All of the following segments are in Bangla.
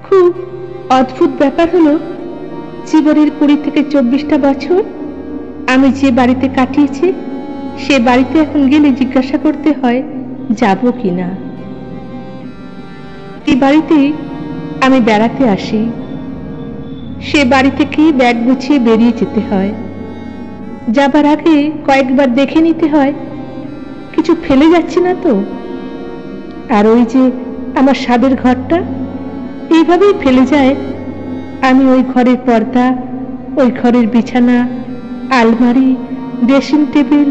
খুব অদ্ভুত ব্যাপার হলো, জীবনের 20 থেকে 24টা বছর আমি যে বাড়িতে কাটিয়েছি, সে বাড়িতে এখন গেলে জিজ্ঞাসা করতে হয় যাব কিনা। এই বাড়িতে আমি বেড়াতে আসি, সে বাড়ি থেকে ব্যাগ গুছিয়ে বেরিয়ে যেতে হয়। যাবার আগে কয়েকবার দেখে নিতে হয় কিছু ফেলে যাচ্ছে না তো। আর ওই যে আমার সাবের ঘরটা, এইভাবেই ফেলে যায়। আমি ওই ঘরের পর্দা, ওই ঘরের বিছানা, আলমারি, ড্রেসিং টেবিল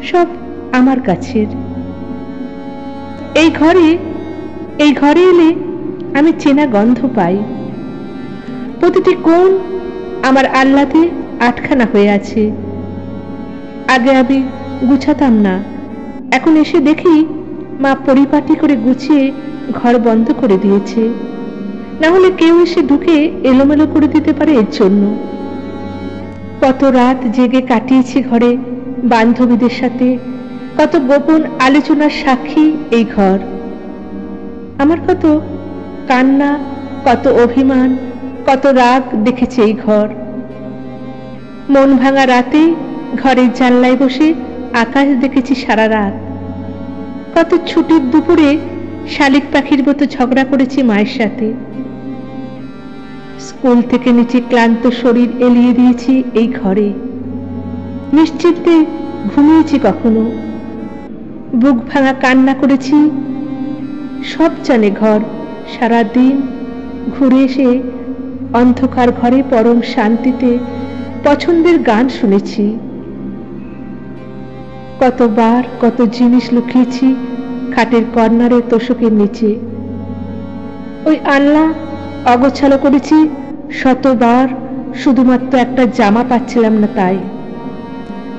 সব আমার কাছের। এই ঘরে এলে আমি চেনা গন্ধ পাই। প্রতিটি কোণ আমার আহ্লাদে আটখানা হয়ে আছে। আগে আমি গুছাতাম না, এখন এসে দেখি মা পরিপাটি করে গুছিয়ে ঘর বন্ধ করে দিয়েছে। না হলে কেউ এসে ঢুকে এলোমেলো করে দিতে পারে এর জন্য। কত রাত জেগে কাটিয়েছি ঘরে বান্ধবীদের সাথে, কত গোপন আলোচনার সাক্ষী এই ঘর। আমার কত কান্না, কত অভিমান, কত রাগ দেখেছে এই ঘর। মন ভাঙা রাতে ঘরের জানলায় বসে আকাশ দেখেছি সারা রাত। কত ছুটির দুপুরে শালিক পাখির মতো ঝগড়া করেছি মায়ের সাথে। স্কুল থেকে নিচে ক্লান্ত শরীর এলিয়ে দিয়েছি এই ঘরে। নিশ্চিন্তে ঘুমিয়েছি কখনো, বুক ভাঙা কান্না করেছি। সব জানে ঘর। সারা দিন ঘুরে এসে অন্ধকার ঘরে পরম শান্তিতে পছন্দের গান শুনেছি। কতবার কত জিনিস লুকিয়েছি খাটের কর্নারে তোশকের নিচে। ওই আলনা অগোছালো করেছি শতবার, শুধুমাত্র একটা জামা পাচ্ছিলাম না তাই।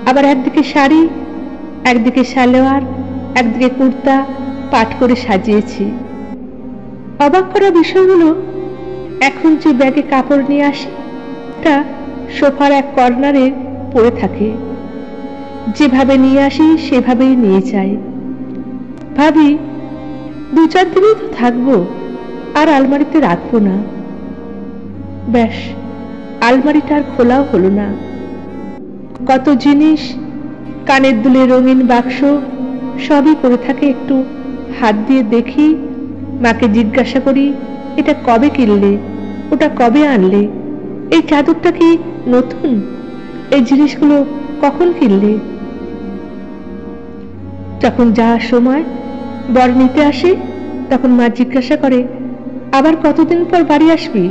আবার একদিকে শাড়ি, একদিকে সালোয়ার, একদিকে কুর্তা পাট করে সাজিয়েছি। অবাক করা বিষয় হলো, এখন যে ব্যাগে কাপড় নিয়ে আসি তা সোফার এক কর্নারে পড়ে থাকে। যেভাবে নিয়ে আসি সেভাবেই নিয়ে যাই। ভাবি 2-4 দিনই তো থাকবো, আর আলমারিতে রাখবো না। ব্যাস, আলমারিটা আর খোলাও হলো না। কত জিনিস, কানের দুলে রঙিন বাক্স সবই পড়ে থাকে। একটু হাত দিয়ে দেখি, মাকে জিজ্ঞাসা করি, এটা কবে কিনলে, ওটা কবে আনলে, এই চাদরটা কি নতুন, এই জিনিসগুলো কখন কিনলে। যখন যাওয়ার সময় বর নিতে আসে, তখন মা জিজ্ঞাসা করে, আবার কতদিন পর বাড়ি আসবি।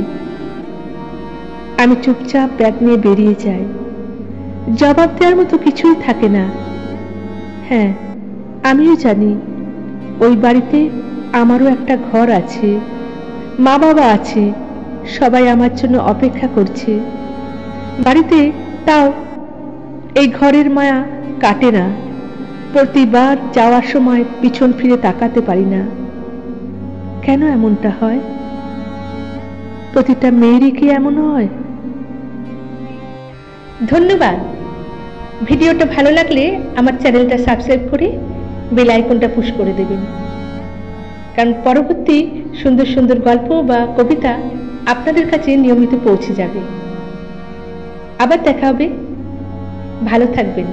আমি চুপচাপ ব্যাগ নিয়ে বেরিয়ে যাই। জবাব দেওয়ার মতো কিছুই থাকে না। হ্যাঁ, আমিও জানি ওই বাড়িতে আমারও একটা ঘর আছে, মা বাবা আছে, সবাই আমার জন্য অপেক্ষা করছে বাড়িতে। তাও এই ঘরের মায়া কাটে না। প্রতিবার যাওয়ার সময় পিছন ফিরে তাকাতে পারি না। কেন এমনটা হয়? প্রতিটা মেয়েরই কি এমন হয়? ধন্যবাদ। ভিডিওটা ভালো লাগলে আমার চ্যানেলটা সাবস্ক্রাইব করে বেল আইকনটা পুশ করে দেবেন, কারণ পরবর্তী সুন্দর সুন্দর গল্প বা কবিতা আপনাদের কাছে নিয়মিত পৌঁছে যাবে। আবার দেখা হবে। ভালো থাকবেন।